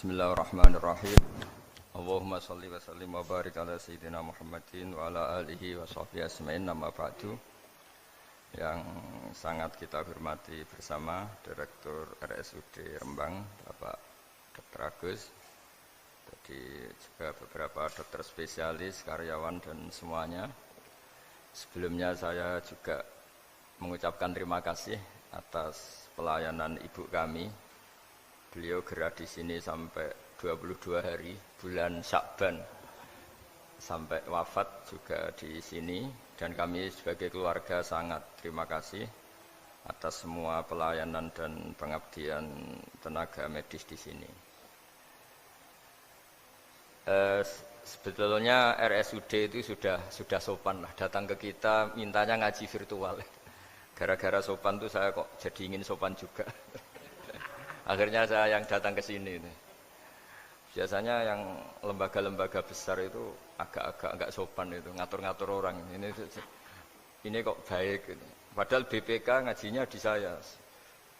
Bismillahirrahmanirrahim. Allahumma shalli wa sallim wa barik ala sayyidina Muhammadin wa ala alihi wa sahbihi asma'in nama ba'du. Yang sangat kita hormati bersama Direktur RSUD Rembang, Bapak Dr. Agus. Jadi juga beberapa dokter spesialis, karyawan dan semuanya. Sebelumnya saya juga mengucapkan terima kasih atas pelayanan ibu kami. Beliau gerak di sini sampai 22 hari, bulan Syakban, sampai wafat juga di sini. Dan kami sebagai keluarga sangat terima kasih atas semua pelayanan dan pengabdian tenaga medis di sini. Sebetulnya RSUD itu sudah sopan lah, datang ke kita mintanya ngaji virtual. Gara-gara sopan tuh saya kok jadi ingin sopan juga. Akhirnya saya yang datang ke sini. Biasanya yang lembaga-lembaga besar itu agak-agak enggak sopan itu, ngatur-ngatur orang. Ini kok baik. Padahal BPK ngajinya di saya,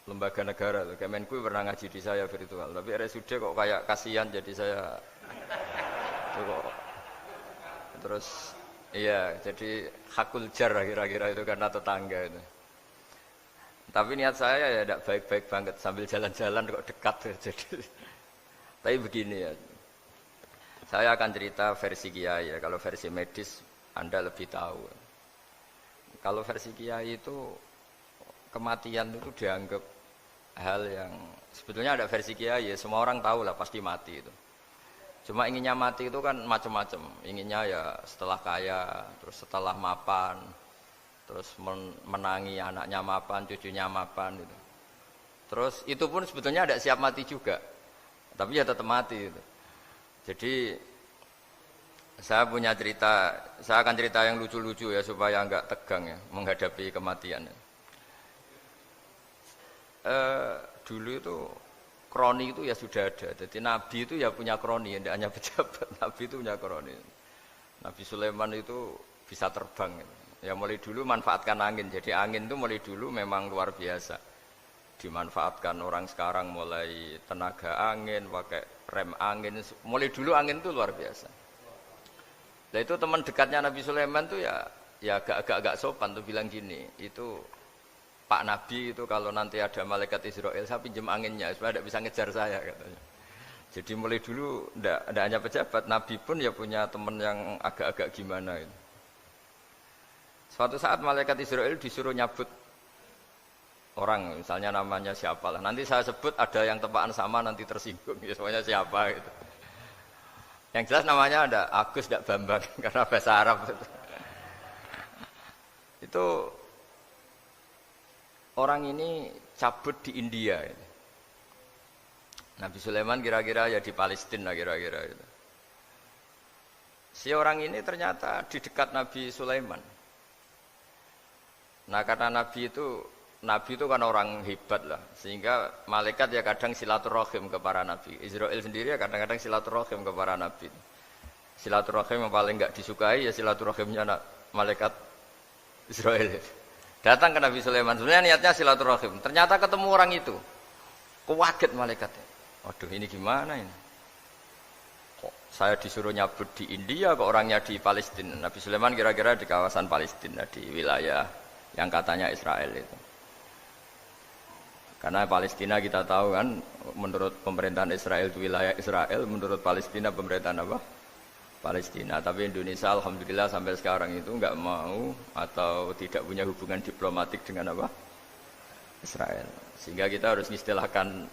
lembaga negara. Kemenku pernah ngaji di saya virtual. Tapi RSUD kok kayak kasihan jadi saya. Terus iya, jadi hakul jar kira-kira itu karena tetangga itu. Tapi niat saya ya tidak baik-baik banget, sambil jalan-jalan kok dekat. Jadi, tapi begini ya, saya akan cerita versi Kiai ya. Kalau versi medis Anda lebih tahu. Kalau versi Kiai itu kematian itu dianggap hal yang sebetulnya ada versi Kiai ya. Semua orang tahu lah pasti mati itu. Cuma inginnya mati itu kan macam-macam. Inginnya ya setelah kaya, terus setelah mapan, terus menangi anaknya mapan, cucunya mapan gitu. Terus itu pun sebetulnya ada siap mati juga, tapi ya tetap mati gitu. Jadi saya punya cerita, saya akan cerita yang lucu-lucu ya supaya enggak tegang ya menghadapi kematian. Dulu itu kroni itu ya sudah ada. Jadi Nabi itu ya punya kroni, tidak hanya pejabat. Nabi itu punya kroni. Nabi Sulaiman itu bisa terbang gitu. Ya mulai dulu manfaatkan angin. Jadi angin itu mulai dulu memang luar biasa. Dimanfaatkan orang sekarang mulai tenaga angin, pakai rem angin. Mulai dulu angin itu luar biasa. Nah itu teman dekatnya Nabi Sulaiman tuh ya agak sopan tuh bilang gini, itu Pak Nabi itu kalau nanti ada malaikat Israel saya pinjam anginnya supaya tidak bisa ngejar saya katanya. Jadi mulai dulu tidak hanya pejabat, Nabi pun ya punya teman yang agak-agak gimana itu. Suatu saat malaikat Israel disuruh nyabut orang, misalnya namanya siapalah. Nanti saya sebut ada yang tepaan sama nanti tersinggung, ya semuanya siapa gitu. Yang jelas namanya ada Agus tidak Bambang karena bahasa Arab. Itu orang ini cabut di India. Nabi Sulaiman kira-kira ya di Palestina kira-kira itu. Si orang ini ternyata di dekat Nabi Sulaiman. Nah karena Nabi itu kan orang hebat lah, sehingga malaikat ya kadang silaturahim ke para Nabi. Israel sendiri ya kadang-kadang silaturahim ke para Nabi. Silaturahim yang paling enggak disukai ya silaturahimnya malaikat Israel. Datang ke Nabi Sulaiman, sebenarnya niatnya silaturahim. Ternyata ketemu orang itu, kaget malaikatnya. Waduh ini gimana ini? Kok saya disuruh nyabut di India, kok orangnya di Palestina? Nabi Sulaiman kira-kira di kawasan Palestina, di wilayah yang katanya Israel itu. Karena Palestina kita tahu kan, menurut pemerintahan Israel itu wilayah Israel, menurut Palestina pemerintahan apa? Palestina. Tapi Indonesia alhamdulillah sampai sekarang itu enggak mau atau tidak punya hubungan diplomatik dengan apa? Israel. Sehingga kita harus istilahkan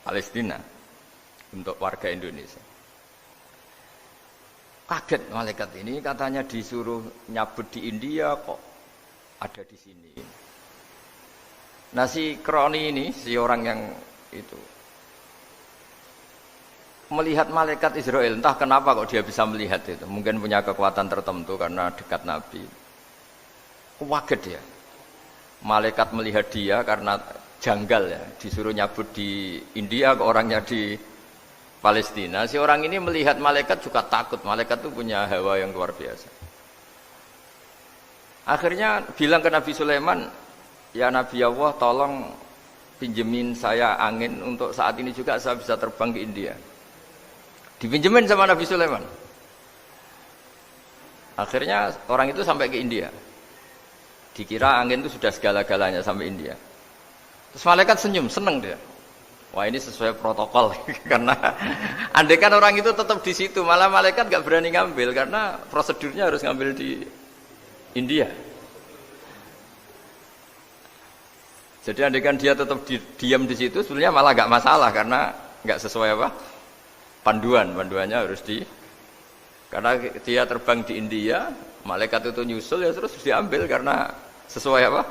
Palestina untuk warga Indonesia. Kaget malaikat ini, katanya disuruh nyabut di India kok ada di sini. Nah si kroni ini, si orang yang itu melihat malaikat Israel, entah kenapa kok dia bisa melihat itu. Mungkin punya kekuatan tertentu karena dekat Nabi. Kaget dia. Malaikat melihat dia karena janggal ya, disuruh nyabut di India ke orangnya di Palestina. Si orang ini melihat malaikat juga takut. Malaikat itu punya hawa yang luar biasa. Akhirnya bilang ke Nabi Sulaiman, ya Nabi Allah tolong pinjemin saya angin untuk saat ini juga saya bisa terbang ke India. Dipinjemin sama Nabi Sulaiman. Akhirnya orang itu sampai ke India. Dikira angin itu sudah segala-galanya sampai India. Terus malaikat senyum, seneng dia. Wah ini sesuai protokol karena andai kan orang itu tetap di situ, malah malaikat nggak berani ngambil karena prosedurnya harus ngambil di India. Jadi andai kan dia tetap diam di situ, sebenarnya malah nggak masalah karena nggak sesuai apa panduannya harus karena dia terbang di India, malaikat itu nyusul ya terus diambil karena sesuai apa?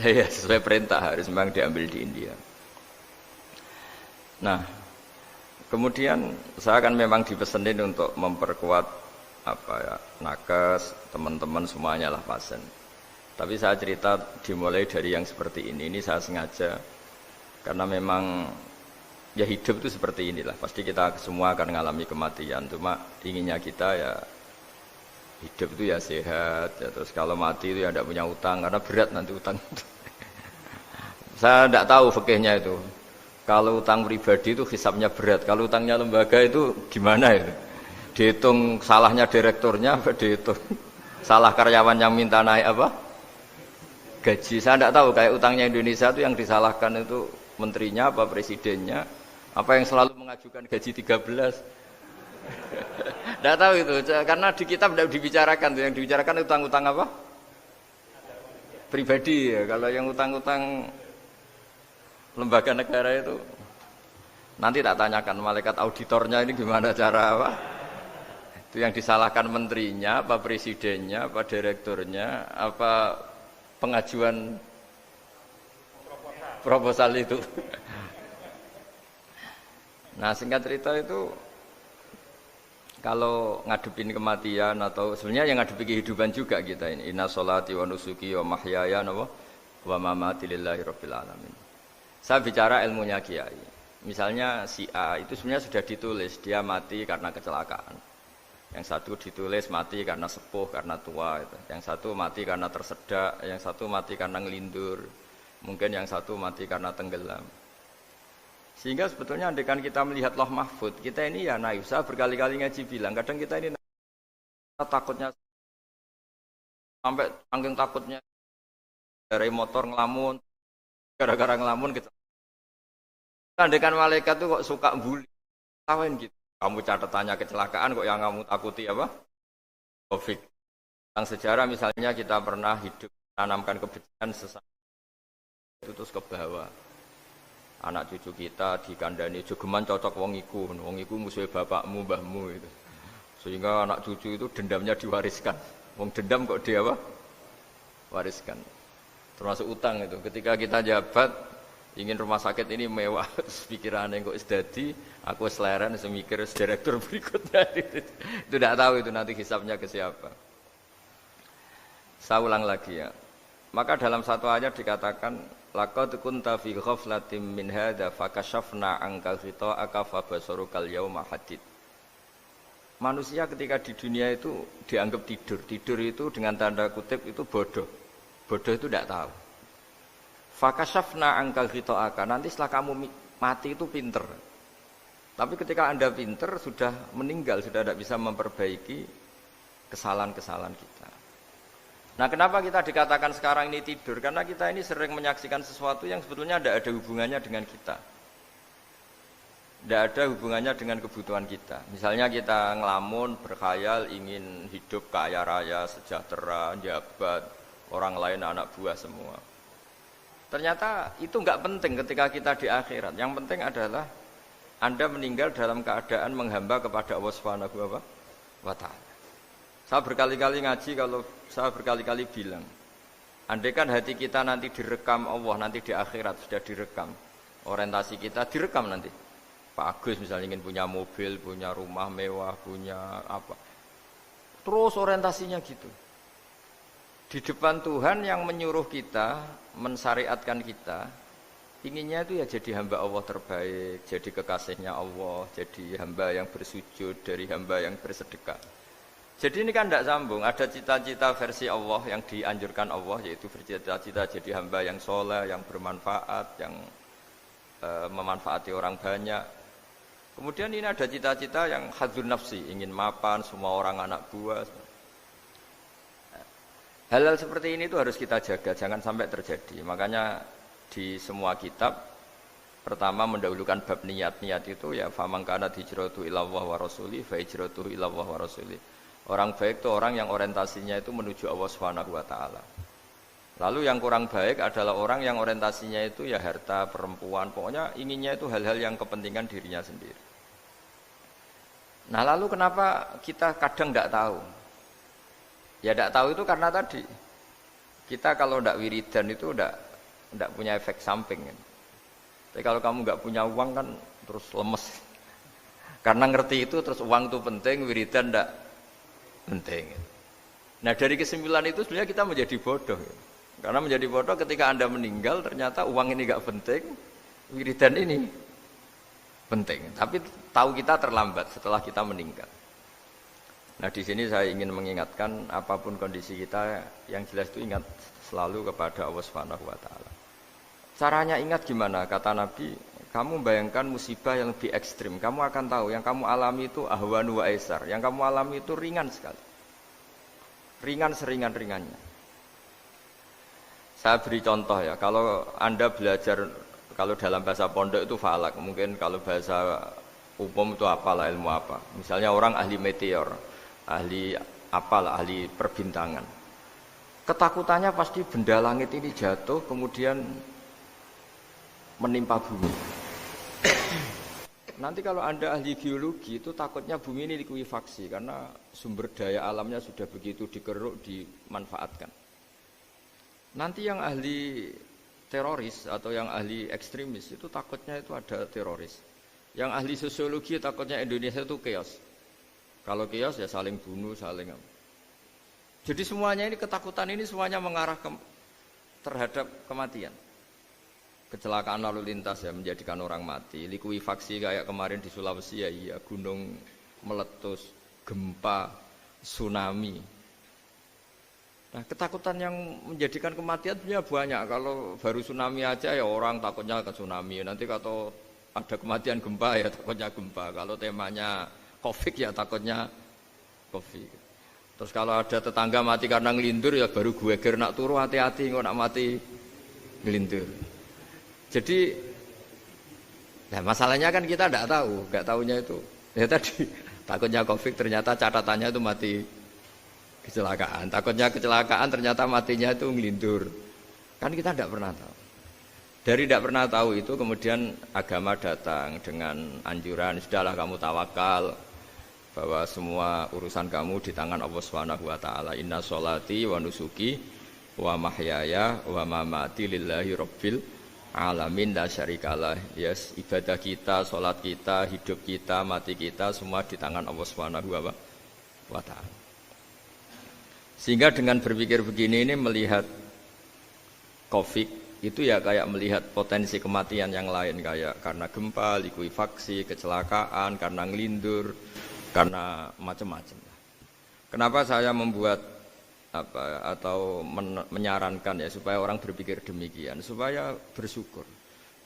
Ya, sesuai perintah harus memang diambil di India. Nah, kemudian saya akan memang dipesenin untuk memperkuat apa ya nakes teman-teman semuanya lah pasien. Tapi saya cerita dimulai dari yang seperti ini. Ini saya sengaja karena memang ya hidup itu seperti inilah. Pasti kita semua akan mengalami kematian. Cuma inginnya kita ya hidup itu ya sehat. Ya, terus kalau mati itu ya tidak punya utang karena berat nanti utang. Saya tidak tahu fikihnya itu. Kalau utang pribadi itu hisabnya berat. Kalau utangnya lembaga itu gimana itu? Dihitung salahnya direkturnya, dihitung salah karyawan yang minta naik apa? Gaji. Saya tidak tahu kayak utangnya Indonesia itu yang disalahkan itu menterinya apa presidennya, apa yang selalu mengajukan gaji 13. Tidak tahu itu karena di kitab tidak dibicarakan. Yang dibicarakan utang-utang apa? Pribadi ya. Kalau yang utang-utang lembaga negara itu nanti tak tanyakan malaikat auditornya ini gimana cara apa itu yang disalahkan menterinya apa presidennya apa direkturnya apa pengajuan proposal itu. Nah singkat cerita itu kalau ngadepin kematian atau sebenarnya yang ngadepi kehidupan juga kita ini inna sholati wa nusuki wa mahyaya wa mamati lillahi rabbil alamin. Saya bicara ilmunya kiai. Misalnya si A itu sebenarnya sudah ditulis dia mati karena kecelakaan. Yang satu ditulis mati karena sepuh, karena tua. Itu. Yang satu mati karena tersedak, yang satu mati karena ngelindur. Mungkin yang satu mati karena tenggelam. Sehingga sebetulnya andaikan kita melihat Lauh Mahfud, kita ini ya naif. Saya berkali-kali ngaji bilang, kadang kita ini takutnya sampai angking takutnya dari motor ngelamun, gara-gara ngelamun kita. Andaikan malaikat itu kok suka bully, tawain gitu. Kamu catatannya kecelakaan kok yang kamu takuti apa? Covid. Yang sejarah misalnya kita pernah hidup menanamkan kebencian sesama itu terus ke bawah. Anak cucu kita dikandani jogeman cocok wong iku musuhe bapakmu, mbahmu itu. Sehingga anak cucu itu dendamnya diwariskan. Wong dendam kok dia apa? Wariskan. Termasuk utang itu. Ketika kita jabat ingin rumah sakit ini mewah, pikirannya kok isdadi, aku seleren, semikir direktur berikutnya. Itu tidak tahu itu nanti hisabnya ke siapa. Saya ulang lagi ya. Maka dalam satu ayat dikatakan, laqad kunta fi ghaflatin min hadza fakashafna anka ghita'aka fabasarukal yauma hadid. Manusia ketika di dunia itu dianggap tidur. Tidur itu dengan tanda kutip itu bodoh. Bodoh itu tidak tahu. Fakashafna angkal ghita'aka, nanti setelah kamu mati itu pinter. Tapi ketika Anda pinter sudah meninggal, sudah tidak bisa memperbaiki kesalahan-kesalahan kita. Nah, kenapa kita dikatakan sekarang ini tidur? Karena kita ini sering menyaksikan sesuatu yang sebetulnya tidak ada hubungannya dengan kita. Tidak ada hubungannya dengan kebutuhan kita. Misalnya kita ngelamun, berkhayal, ingin hidup kaya raya, sejahtera, jabat, orang lain anak buah semua. Ternyata itu enggak penting ketika kita di akhirat. Yang penting adalah Anda meninggal dalam keadaan menghamba kepada Allah Subhanahu wa ta'ala. Saya berkali-kali ngaji kalau saya berkali-kali bilang, andaikan hati kita nanti direkam Allah, nanti di akhirat sudah direkam. Orientasi kita direkam nanti. Pak Agus misalnya ingin punya mobil, punya rumah mewah, punya apa. Terus orientasinya gitu. Di depan Tuhan yang menyuruh kita, mensyariatkan kita, inginnya itu ya jadi hamba Allah terbaik, jadi kekasihnya Allah, jadi hamba yang bersujud, dari hamba yang bersedekah. Jadi ini kan tidak sambung. Ada cita-cita versi Allah yang dianjurkan Allah, yaitu bercita-cita jadi hamba yang soleh, yang bermanfaat, yang memanfaati orang banyak. Kemudian ini ada cita-cita yang hadzun nafsi, ingin mapan semua orang anak buah. Hal-hal seperti ini itu harus kita jaga, jangan sampai terjadi. Makanya di semua kitab pertama mendahulukan bab niat itu ya faman kana hijratuhu ilallah wa rasuli fa hijratuhu ilallah wa rasuli. Orang baik itu orang yang orientasinya itu menuju Allah Subhanahu wa taala. Lalu yang kurang baik adalah orang yang orientasinya itu ya harta, perempuan, pokoknya inginnya itu hal-hal yang kepentingan dirinya sendiri. Nah, lalu kenapa kita kadang tidak tahu? Ya tidak tahu itu karena tadi kita kalau tidak wiridan itu tidak punya efek samping kan. Tapi kalau kamu nggak punya uang kan terus lemes. Karena ngerti itu terus uang itu penting, wiridan tidak penting. Nah dari kesimpulan itu sebenarnya kita menjadi bodoh. Karena menjadi bodoh ketika Anda meninggal ternyata uang ini nggak penting, wiridan ini penting. Tapi tahu kita terlambat setelah kita meninggal. Nah di sini saya ingin mengingatkan apapun kondisi kita yang jelas itu ingat selalu kepada Allah Subhanahu wa taala. Caranya ingat gimana? Kata Nabi, kamu bayangkan musibah yang lebih ekstrim, kamu akan tahu yang kamu alami itu ahwanu wa aisar, yang kamu alami itu ringan sekali. Ringan seringan-ringannya. Saya beri contoh ya, kalau Anda belajar kalau dalam bahasa pondok itu falak, mungkin kalau bahasa umum itu apalah ilmu apa. Misalnya orang ahli meteor, ahli apalah, ahli perbintangan. Ketakutannya pasti benda langit ini jatuh kemudian menimpa bumi. Nanti kalau Anda ahli geologi itu takutnya bumi ini likuifaksi karena sumber daya alamnya sudah begitu dikeruk, dimanfaatkan. Nanti yang ahli teroris atau yang ahli ekstremis itu takutnya itu ada teroris. Yang ahli sosiologi takutnya Indonesia itu chaos. Kalau chaos ya saling bunuh, saling apa. Jadi semuanya ini ketakutan ini semuanya mengarah terhadap kematian. Kecelakaan lalu lintas ya menjadikan orang mati, likuifaksi kayak kemarin di Sulawesi ya iya, gunung meletus, gempa, tsunami. Nah ketakutan yang menjadikan kematian sebenarnya banyak. Kalau baru tsunami aja ya orang takutnya ke tsunami. Nanti kalau ada kematian gempa ya takutnya gempa. Kalau temanya Covid ya takutnya Covid. Terus kalau ada tetangga mati karena ngelindur ya baru gue ger nak turu hati-hati kok nak mati ngelindur. Jadi, nah masalahnya kan kita tidak tahu, nggak tahunya itu. Ya tadi takutnya Covid ternyata catatannya itu mati kecelakaan. Takutnya kecelakaan ternyata matinya itu ngelindur. Kan kita tidak pernah tahu. Dari tidak pernah tahu itu kemudian agama datang dengan anjuran sudahlah kamu tawakal bahwa semua urusan kamu di tangan Allah Subhanahu wa taala. Inna sholati wa nusuki wa mahyaya wa mamati lillahi rabbil alamin la syarikalah. Yes, ibadah kita, sholat kita, hidup kita, mati kita semua di tangan Allah Subhanahu wa taala. Sehingga dengan berpikir begini ini melihat Covid itu ya kayak melihat potensi kematian yang lain kayak karena gempa, likuifaksi, kecelakaan, karena ngelindur, karena macam-macam. Kenapa saya membuat atau menyarankan ya supaya orang berpikir demikian, supaya bersyukur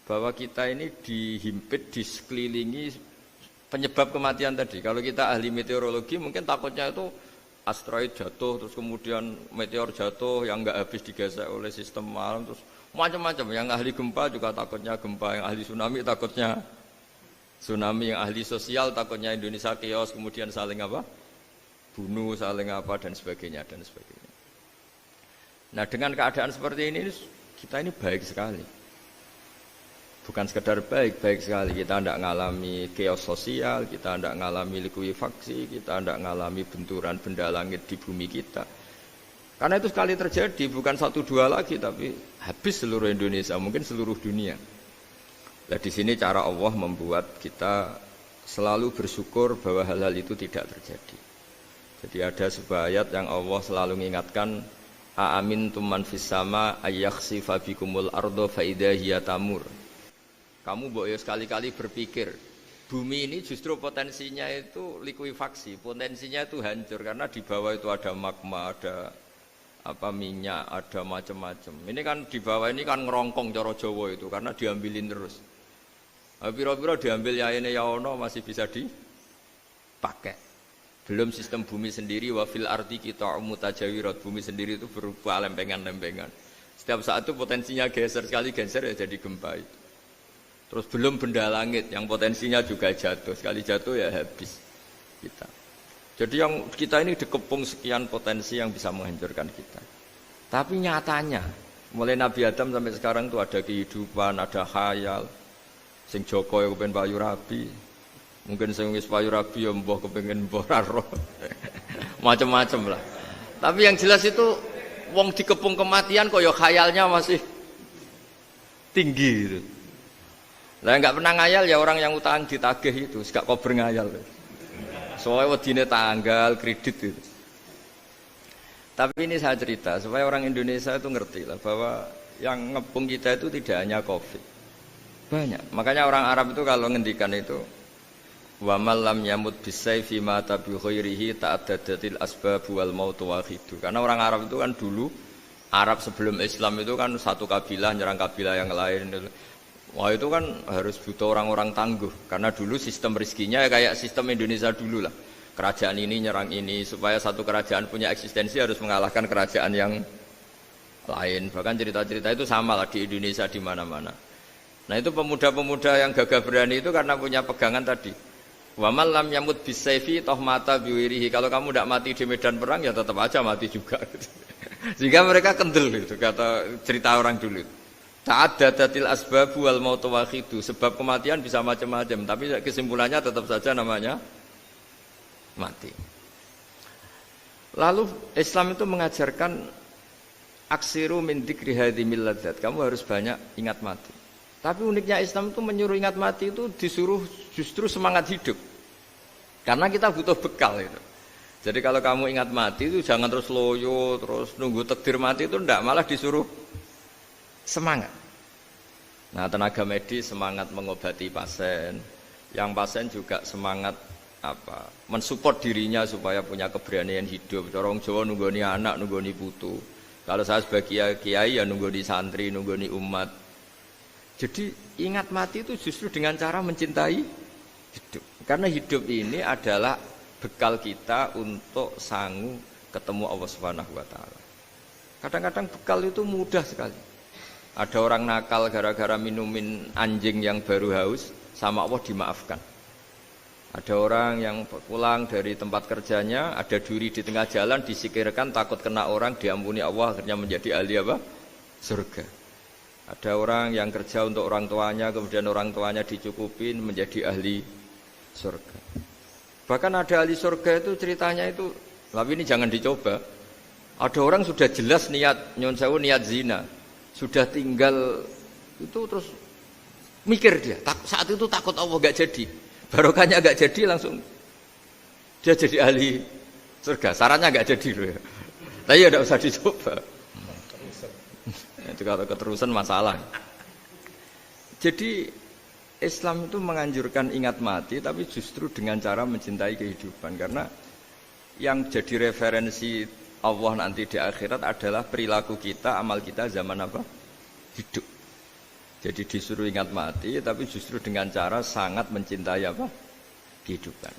bahwa kita ini dihimpit, disekelilingi penyebab kematian tadi. Kalau kita ahli meteorologi mungkin takutnya itu asteroid jatuh terus kemudian meteor jatuh yang enggak habis digesek oleh sistem alam terus macam-macam. Yang ahli gempa juga takutnya gempa, yang ahli tsunami takutnya tsunami, yang ahli sosial takutnya Indonesia chaos kemudian saling apa? Bunuh, saling apa dan sebagainya dan sebagainya. Nah dengan keadaan seperti ini kita ini baik sekali. Bukan sekedar baik, baik sekali. Kita tidak mengalami chaos sosial, kita tidak mengalami likuifaksi, kita tidak mengalami benturan benda langit di bumi kita. Karena itu sekali terjadi, bukan 1-2 lagi, tapi habis seluruh Indonesia, mungkin seluruh dunia. Nah di sini cara Allah membuat kita selalu bersyukur bahwa hal-hal itu tidak terjadi. Jadi ada sebuah ayat yang Allah selalu mengingatkan, a'amintum man fis sama ayakhsifa bikumul ardo fa idza hiya tamur. Kamu mbok yo sekali-kali berpikir bumi ini justru potensinya itu likuifaksi, potensinya itu hancur karena di bawah itu ada magma, ada minyak, ada macam-macam. Ini kan di bawah ini kan ngerongkong cara Jawa itu karena diambilin terus. Piro-piro diambil ya ini ya ono masih bisa dipakai. Belum sistem bumi sendiri wafil arti kita mutajawirat, bumi sendiri itu berupa lempengan-lempengan. Setiap saat itu potensinya geser, sekali geser ya jadi gempa itu. Terus belum benda langit yang potensinya juga jatuh, sekali jatuh ya habis kita. Jadi yang kita ini dikepung sekian potensi yang bisa menghancurkan kita. Tapi nyatanya mulai Nabi Adam sampai sekarang itu ada kehidupan, ada khayal. Sing Joko ya kepengen payu rabi, mungkin sing wis payu rabi ya mbah kepengen mbah roh, macam-macam lah. Tapi yang jelas itu wong dikepung kematian kok ya khayalnya masih tinggi gitu. Lah enggak pernah ngayal ya orang yang utang ditagih itu, gak kober ngayal. Soalnya wedine tanggal kredit gitu. Tapi ini saya cerita supaya orang Indonesia itu ngerti lah bahwa yang ngepung kita itu tidak hanya Covid. Banyak. Makanya orang Arab itu kalau ngendikan itu wa man lam yamut bisayfi mata bi khairihi ta'addadatil asbab wal maut wahidu. Karena orang Arab itu kan dulu Arab sebelum Islam itu kan satu kabilah nyerang kabilah yang lain. Wah itu kan harus butuh orang-orang tangguh karena dulu sistem rezekinya ya kayak sistem Indonesia dulu lah. Kerajaan ini nyerang ini supaya satu kerajaan punya eksistensi harus mengalahkan kerajaan yang lain. Bahkan cerita-cerita itu sama lah di Indonesia di mana-mana. Nah itu pemuda-pemuda yang gagah berani itu karena punya pegangan tadi. Wa man lam yamut bisayfi toh mata biwirihi. Kalau kamu tidak mati di medan perang ya tetap aja mati juga. Sehingga mereka kendel gitu kata cerita orang dulu. Ta'addadatil asbab wal maut wahidu. Sebab kematian bisa macam-macam, tapi kesimpulannya tetap saja namanya mati. Lalu Islam itu mengajarkan aksiru min dzikri hadhimil ladzat. Kamu harus banyak ingat mati. Tapi uniknya Islam itu menyuruh ingat mati itu disuruh justru semangat hidup. Karena kita butuh bekal itu. Jadi kalau kamu ingat mati itu jangan terus loyo, terus nunggu takdir mati itu enggak, malah disuruh semangat. Nah, tenaga medis semangat mengobati pasien. Yang pasien juga semangat mensupport dirinya supaya punya keberanian hidup. Orang Jawa nunggoni anak, nunggoni putu. Kalau saya sebagai kiai ya nunggoni santri, nunggoni umat. Jadi ingat mati itu justru dengan cara mencintai hidup. Karena hidup ini adalah bekal kita untuk sanggup ketemu Allah Subhanahu wa taala. Kadang-kadang bekal itu mudah sekali. Ada orang nakal gara-gara minumin anjing yang baru haus, sama Allah dimaafkan. Ada orang yang pulang dari tempat kerjanya, ada duri di tengah jalan, disikirkan takut kena orang, diampuni Allah, akhirnya menjadi ahli surga. Ada orang yang kerja untuk orang tuanya, kemudian orang tuanya dicukupin menjadi ahli surga. Bahkan ada ahli surga itu ceritanya itu, tapi ini jangan dicoba. Ada orang sudah jelas niat nyon sewu niat zina, sudah tinggal itu terus mikir dia. Saat itu takut Allah gak jadi, barokahnya gak jadi langsung dia jadi ahli surga. Sarannya gak jadi loh ya. Tapi ya tidak usah dicoba. Itu kalau keterusan masalah. Jadi Islam itu menganjurkan ingat mati, tapi justru dengan cara mencintai kehidupan. Karena yang jadi referensi Allah nanti di akhirat adalah perilaku kita, amal kita zaman apa? Hidup. Jadi disuruh ingat mati, tapi justru dengan cara sangat mencintai apa? Kehidupan.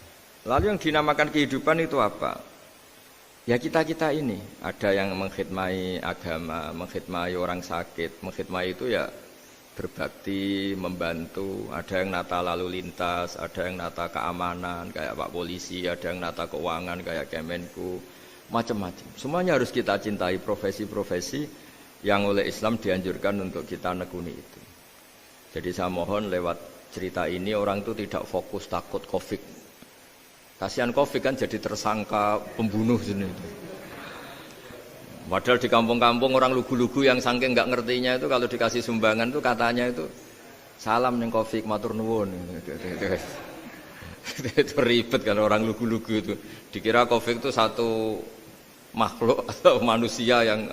Lalu yang dinamakan kehidupan itu apa? Ya kita-kita ini, ada yang mengkhidmati agama, mengkhidmati orang sakit, mengkhidmati itu ya berbakti, membantu, ada yang nata lalu lintas, ada yang nata keamanan kayak Pak Polisi, ada yang nata keuangan kayak Kemenku, macam-macam. Semuanya harus kita cintai, profesi-profesi yang oleh Islam dianjurkan untuk kita nekuni itu. Jadi saya mohon lewat cerita ini orang itu tidak fokus takut Covid. Kasihan Covid kan jadi tersangka pembunuh sini. Padahal di kampung-kampung orang lugu-lugu yang saking nggak ngertinya itu kalau dikasih sumbangan itu katanya itu salam ning Covid matur nuwun. Itu ribet kalau orang lugu-lugu itu. Dikira Covid itu satu makhluk atau manusia yang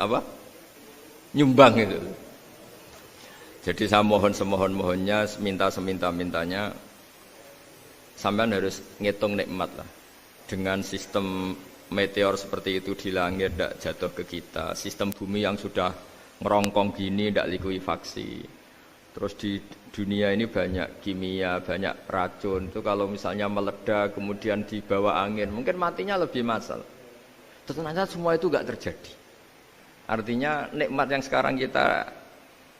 nyumbang itu. Jadi saya mohon semohon-mohonnya, minta seminta-mintanya sampean harus ngitung nikmat lah. Dengan sistem meteor seperti itu di langit tidak jatuh ke kita, sistem bumi yang sudah ngerongkong gini tidak likuifaksi. Terus di dunia ini banyak kimia, banyak racun. Itu kalau misalnya meledak kemudian dibawa angin, mungkin matinya lebih massal. Ternyata semua itu enggak terjadi. Artinya nikmat yang sekarang kita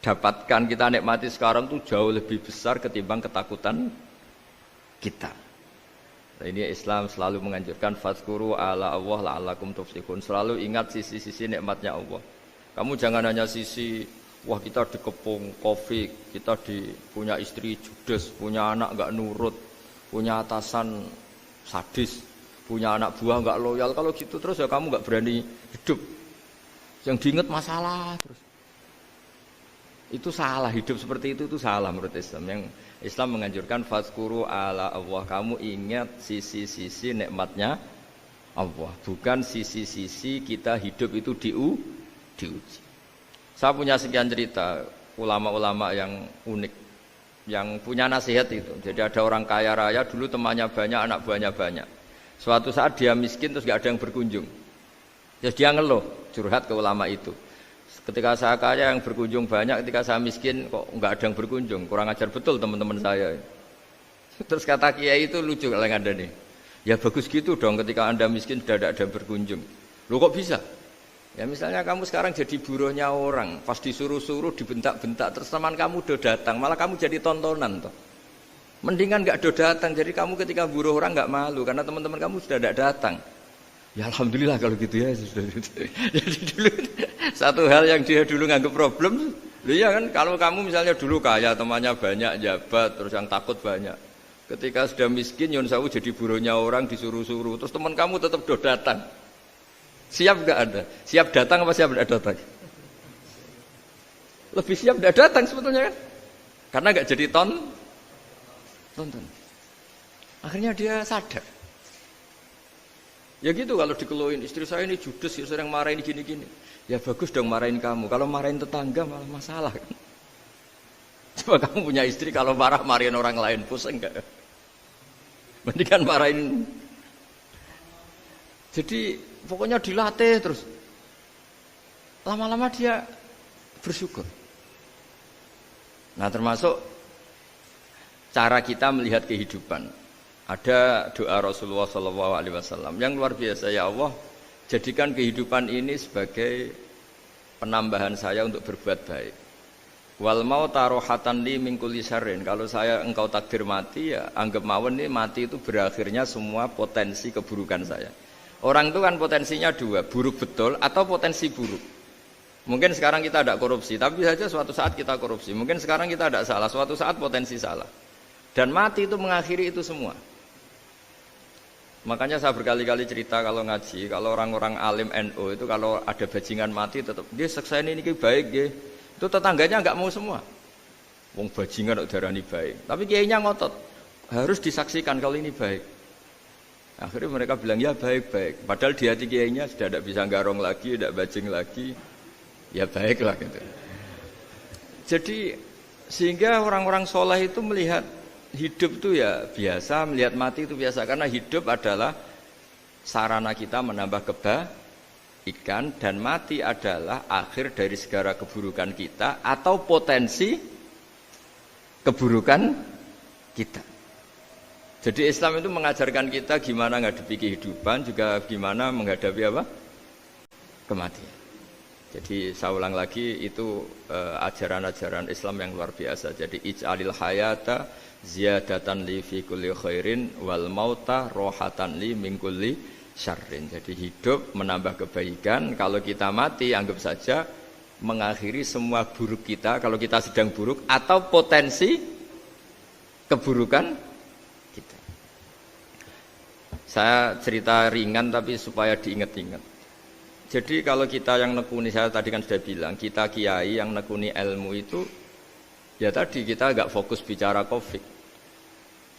dapatkan, kita nikmati sekarang itu jauh lebih besar ketimbang ketakutan kita. Nah, ini Islam selalu menganjurkan fadzkuru ala Allah la'allakum tuflihun. Selalu ingat sisi-sisi nikmatnya Allah. Kamu jangan hanya sisi wah kita dikepung Covid, kita punya istri judes, punya anak enggak nurut, punya atasan sadis, punya anak buah enggak loyal. Kalau gitu terus ya kamu enggak berani hidup. Yang diingat masalah terus. Itu salah, hidup seperti itu salah menurut Islam. Yang Islam menganjurkan fadzkuru ala Allah, kamu ingat sisi-sisi nikmatnya Allah, bukan sisi-sisi kita hidup itu diuji. Saya punya sekian cerita ulama-ulama yang unik, yang punya nasihat itu. Jadi ada orang kaya raya dulu temannya banyak, anak buahnya banyak. Suatu saat dia miskin terus gak ada yang berkunjung. Terus dia ngeluh, curhat ke ulama itu. Ketika saya kaya yang berkunjung banyak, ketika saya miskin kok nggak ada yang berkunjung, kurang ajar betul teman-teman saya. Terus kata kiai itu lucu kalau ada nih, ya bagus gitu dong ketika anda miskin sudah ada yang berkunjung. Loh kok bisa? Ya misalnya kamu sekarang jadi buruhnya orang, pas disuruh-suruh dibentak-bentak, terus teman kamu udah datang, malah kamu jadi tontonan toh. Mendingan nggak udah datang, jadi kamu ketika buruh orang nggak malu karena teman-teman kamu sudah tidak datang. Ya alhamdulillah kalau gitu ya. Jadi dulu satu hal yang dia dulu nganggap problem, ya kan kalau kamu misalnya dulu kaya, temannya banyak, jabat, terus yang takut banyak. Ketika sudah miskin, Yun Sawu jadi buruhnya orang disuruh-suruh, terus teman kamu tetap udah datang. Siap nggak Anda? Siap datang apa siap tidak datang? Lebih siap tidak datang sebetulnya kan? Karena nggak jadi tonton. Akhirnya dia sadar. Ya gitu kalau dikeluhin istri saya ini judes, sering marahin gini-gini. Ya bagus dong marahin kamu. Kalau marahin tetangga malah masalah kan. Coba kamu punya istri kalau marahin orang lain pusing enggak? Mendingan marahin. Jadi pokoknya dilatih terus. Lama-lama dia bersyukur. Nah termasuk cara kita melihat kehidupan. Ada doa Rasulullah SAW yang luar biasa, ya Allah jadikan kehidupan ini sebagai penambahan saya untuk berbuat baik. Wal mauta rohatan li min kulli syarrin. Kalau saya engkau takdir mati ya anggap mawon ini mati itu berakhirnya semua potensi keburukan saya. Orang itu kan potensinya dua, buruk betul atau potensi buruk. Mungkin sekarang kita tidak korupsi, tapi saja suatu saat kita korupsi. Mungkin sekarang kita tidak salah, suatu saat potensi salah. Dan mati itu mengakhiri itu semua. Makanya saya berkali-kali cerita kalau ngaji, kalau orang-orang alim NU itu kalau ada bajingan mati tetap dia seksain ini baik dia. Itu tetangganya enggak mau semua. Wong bajingan kok darani baik. Tapi kiainya ngotot, harus disaksikan kalau ini baik. Akhirnya mereka bilang ya baik-baik. Padahal di hati kiainya sudah tidak bisa garong lagi, tidak bajing lagi. Ya baiklah gitu. Jadi sehingga orang-orang soleh itu melihat hidup itu ya biasa, melihat mati itu biasa, karena hidup adalah sarana kita menambah kebaikan dan mati adalah akhir dari segala keburukan kita atau potensi keburukan kita. Jadi Islam itu mengajarkan kita gimana menghadapi kehidupan, juga gimana menghadapi apa? Kematian. Jadi saya ulang lagi itu ajaran-ajaran Islam yang luar biasa. Jadi ij'alil hayata ziyadatan li fi kulli khairin wal mauta rohatan li min kulli syarrin. Jadi hidup menambah kebaikan, kalau kita mati anggap saja mengakhiri semua buruk kita kalau kita sedang buruk atau potensi keburukan kita. Saya cerita ringan tapi supaya diingat-ingat. Jadi kalau kita yang nekuni, saya tadi kan sudah bilang, kita kiai yang nekuni ilmu itu, ya tadi kita agak fokus bicara Covid.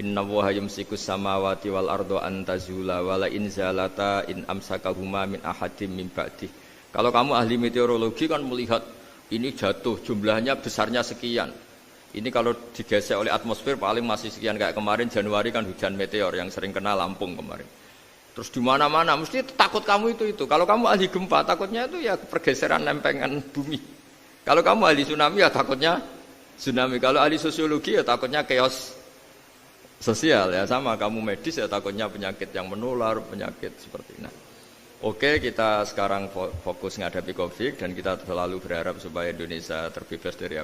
Inna Allaha yumsikus samawati wal ardo antazula wala in zalata in amsakahuma min ahadim min ba'dih. Kalau kamu ahli meteorologi kan melihat ini jatuh jumlahnya besarnya sekian. Ini kalau digesek oleh atmosfer paling masih sekian, kayak kemarin Januari kan hujan meteor yang sering kena Lampung kemarin. Terus di mana-mana mesti takut kamu itu. Kalau kamu ahli gempa takutnya itu ya pergeseran lempengan bumi. Kalau kamu ahli tsunami ya takutnya tsunami. Kalau ahli sosiologi ya takutnya chaos sosial ya, sama kamu medis ya takutnya penyakit yang menular, penyakit seperti ini. Oke, kita sekarang fokus menghadapi Covid dan kita selalu berharap supaya Indonesia terbebas dari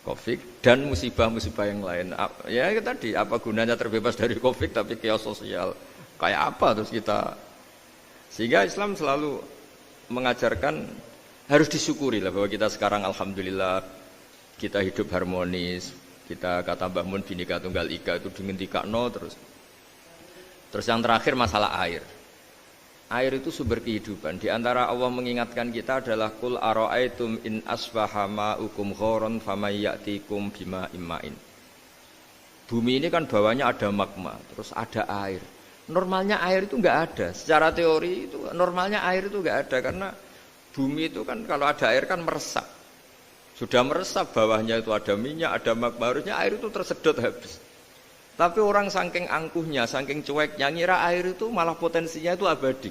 Covid dan musibah-musibah yang lain. Ya tadi, apa gunanya terbebas dari Covid tapi chaos sosial kayak apa terus kita. Sehingga Islam selalu mengajarkan harus disyukuri lah bahwa kita sekarang alhamdulillah kita hidup harmonis. Kita kata Mbah Mun Bhinneka Tunggal Ika itu dingendikakno terus. Terus yang terakhir masalah air. Air itu sumber kehidupan. Di antara Allah mengingatkan kita adalah kul ara'aitum in asbaha ma'ukum ghoron famay ya'tikum bima imma'in. Bumi ini kan bawahnya ada magma, terus ada air. Normalnya air itu enggak ada. Secara teori itu normalnya air itu enggak ada karena bumi itu kan kalau ada air kan meresap. Sudah meresap, bawahnya itu ada minyak, ada magma, harusnya air itu tersedot habis. Tapi orang saking angkuhnya, saking cueknya, ngira air itu malah potensinya itu abadi.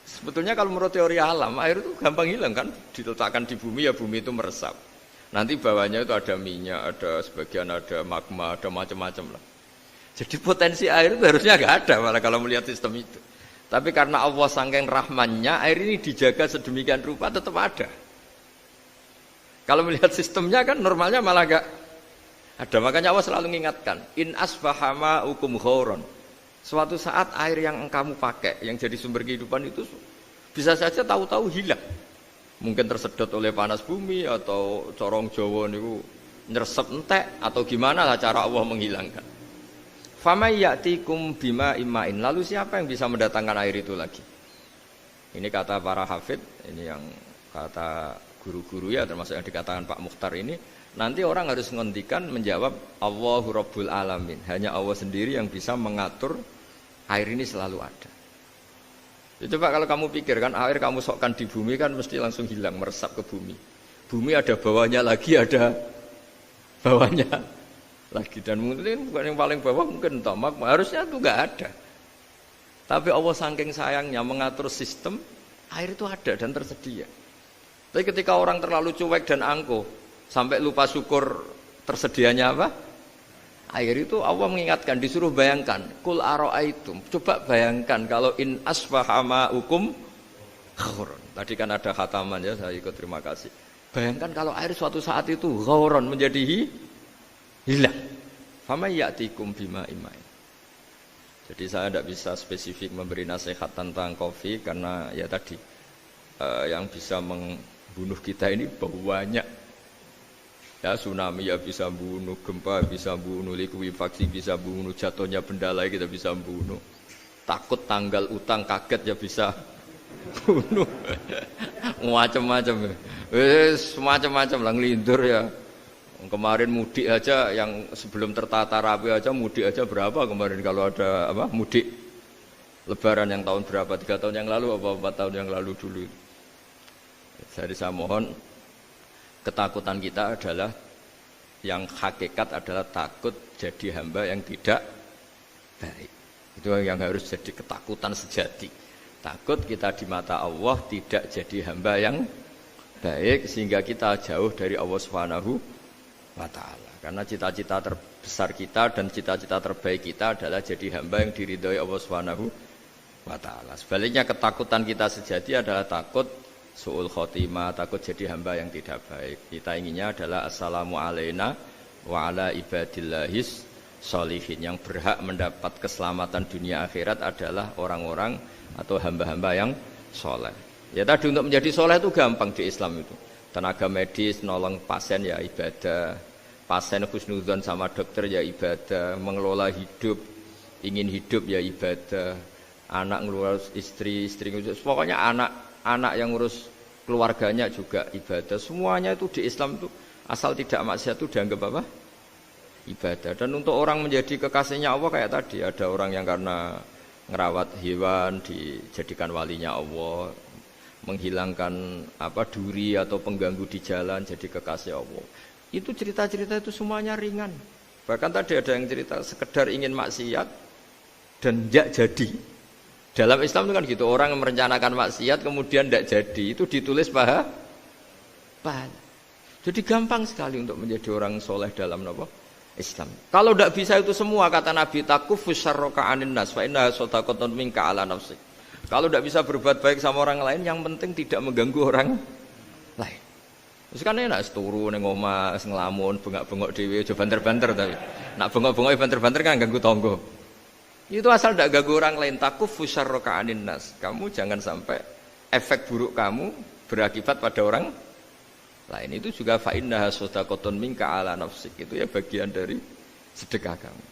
Sebetulnya kalau menurut teori alam, air itu gampang hilang kan, diletakkan di bumi ya bumi itu meresap. Nanti bawahnya itu ada minyak, ada sebagian ada magma, ada macam-macam lah. Jadi potensi air itu harusnya nggak ada malah kalau melihat sistem itu. Tapi karena Allah saking rahmannya, air ini dijaga sedemikian rupa tetap ada. Kalau melihat sistemnya kan normalnya malah enggak ada. Makanya Allah selalu mengingatkan, in asbaha ma'ukum ghoron. Suatu saat air yang kamu pakai, yang jadi sumber kehidupan itu bisa saja tahu-tahu hilang. Mungkin tersedot oleh panas bumi atau corong Jawa niku nyresep entek atau gimana lah cara Allah menghilangkan. Famay ya'tikum bima imma'in. Lalu siapa yang bisa mendatangkan air itu lagi? Ini kata para hafid, ini yang kata guru-guru ya termasuk yang dikatakan Pak Mukhtar ini, nanti orang harus ngendikan menjawab Allahu Rabbul Alamin. Hanya Allah sendiri yang bisa mengatur air ini selalu ada. Itu Pak, kalau kamu pikir kan air kamu sokkan di bumi kan mesti langsung hilang, meresap ke bumi. Bumi ada bawahnya lagi, ada bawahnya lagi. Dan mungkin bukan yang paling bawah mungkin tomak, harusnya itu enggak ada. Tapi Allah saking sayangnya mengatur sistem, air itu ada dan tersedia. Tapi ketika orang terlalu cuek dan angkuh sampai lupa syukur tersedianya apa? Air itu Allah mengingatkan, disuruh bayangkan, kul ara'aitum. Coba bayangkan kalau in asbaha ma'ukum ghoron. Tadi kan ada khataman ya, saya ikut terima kasih. Bayangkan kalau air suatu saat itu ghoron menjadi hilang. Famay ya'tikum bima imma'in. Jadi saya tidak bisa spesifik memberi nasihat tentang Covid karena ya tadi yang bisa bunuh kita ini banyak ya, tsunami ya bisa bunuh, gempa bisa bunuh, likuifaksi bisa bunuh, jatuhnya benda lain kita bisa bunuh, takut tanggal utang kaget ya bisa bunuh, macam-macam semacam-macam lah, ngelindur ya. Kemarin mudik aja yang sebelum tertata rapi aja, mudik aja berapa kemarin kalau ada apa mudik lebaran yang tahun berapa, 3 tahun yang lalu apa 4 tahun yang lalu dulu. Jadi saya mohon, ketakutan kita adalah yang hakikat adalah takut jadi hamba yang tidak baik. Itu yang harus jadi ketakutan sejati. Takut kita di mata Allah tidak jadi hamba yang baik sehingga kita jauh dari Allah Subhanahu wa taala. Karena cita-cita terbesar kita dan cita-cita terbaik kita adalah jadi hamba yang diridhoi Allah Subhanahu wa taala. Sebaliknya ketakutan kita sejati adalah takut su'ul khotimah, takut jadi hamba yang tidak baik. Kita inginnya adalah assalamu alaina wa ala ibadillahis sholihin. Yang berhak mendapat keselamatan dunia akhirat adalah orang-orang atau hamba-hamba yang soleh. Ya tadi untuk menjadi soleh itu gampang di Islam itu. Tenaga medis nolong pasien ya ibadah, pasien husnudzon sama dokter ya ibadah, mengelola hidup, ingin hidup ya ibadah, anak ngurus istri ngurus, pokoknya anak yang ngurus keluarganya juga ibadah. Semuanya itu di Islam itu asal tidak maksiat itu dianggap apa? Ibadah. Dan untuk orang menjadi kekasihnya Allah kayak tadi, ada orang yang karena ngerawat hewan dijadikan walinya Allah, menghilangkan apa duri atau pengganggu di jalan jadi kekasih Allah. Itu cerita-cerita itu semuanya ringan. Bahkan tadi ada yang cerita sekedar ingin maksiat dan tidak jadi. Dalam Islam itu kan gitu, orang yang merencanakan maksiat kemudian tidak jadi, itu ditulis pahala. Jadi gampang sekali untuk menjadi orang soleh dalam Islam. Kalau tidak bisa itu semua, kata Nabi, takufus syarroka anin nas fa innaha shadaqatun minka ala nafsik. Kalau tidak bisa berbuat baik sama orang lain, yang penting tidak mengganggu orang lain. Terus kan enak turu ning omah ngelamun, bengak-bengok dhewe aja banter-banter tapi. Nak bengok-bengok banter-banter kan ganggu tangga. Itu asal tidak ganggu orang lain, takufus syarroka anin nas. Kamu jangan sampai efek buruk kamu berakibat pada orang lain. Itu juga fa innaha shadaqatun minka ala nafsik. Itu ya bagian dari sedekah kamu.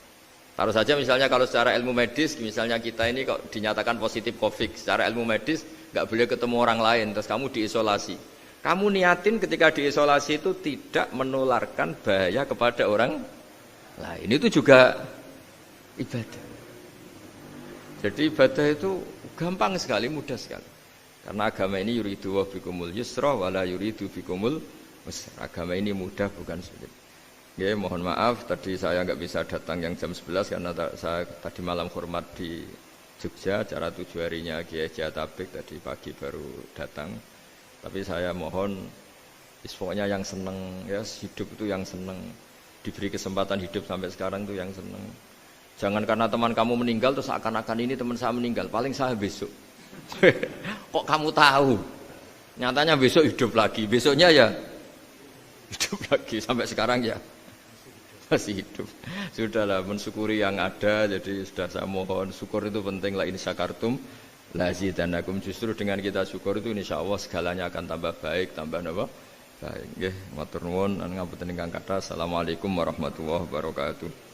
Taruh saja misalnya kalau secara ilmu medis, misalnya kita ini kok dinyatakan positif COVID, secara ilmu medis nggak boleh ketemu orang lain, terus kamu diisolasi. Kamu niatin ketika diisolasi itu tidak menularkan bahaya kepada orang lain. Itu juga ibadah. Jadi ibadah itu gampang sekali, mudah sekali. Karena agama ini yuridu wa bikumul yusra wala yuridu bikumul usra. Agama ini mudah bukan sulit. Ya, mohon maaf tadi saya nggak bisa datang yang jam 11 karena saya tadi malam hormat di Jogja, acara 7 harinya Kiai Tabik, tadi pagi baru datang. Tapi saya mohon pokoknya yang seneng ya, hidup itu yang seneng, diberi kesempatan hidup sampai sekarang itu yang seneng. Jangan karena teman kamu meninggal terus akan-akan ini teman saya meninggal, paling saya besok. Kok kamu tahu? Nyatanya besok hidup lagi, besoknya ya hidup lagi, sampai sekarang ya masih hidup. Sudahlah, mensyukuri yang ada. Jadi sudah saya mohon, syukur itu penting. La in syakartum lazidanakum. Justru dengan kita syukur itu insyaallah segalanya akan tambah baik, tambah napa? Baik. Nggih, matur nuwun, ngapunten ingkang kathah. Assalamualaikum warahmatullahi wabarakatuh.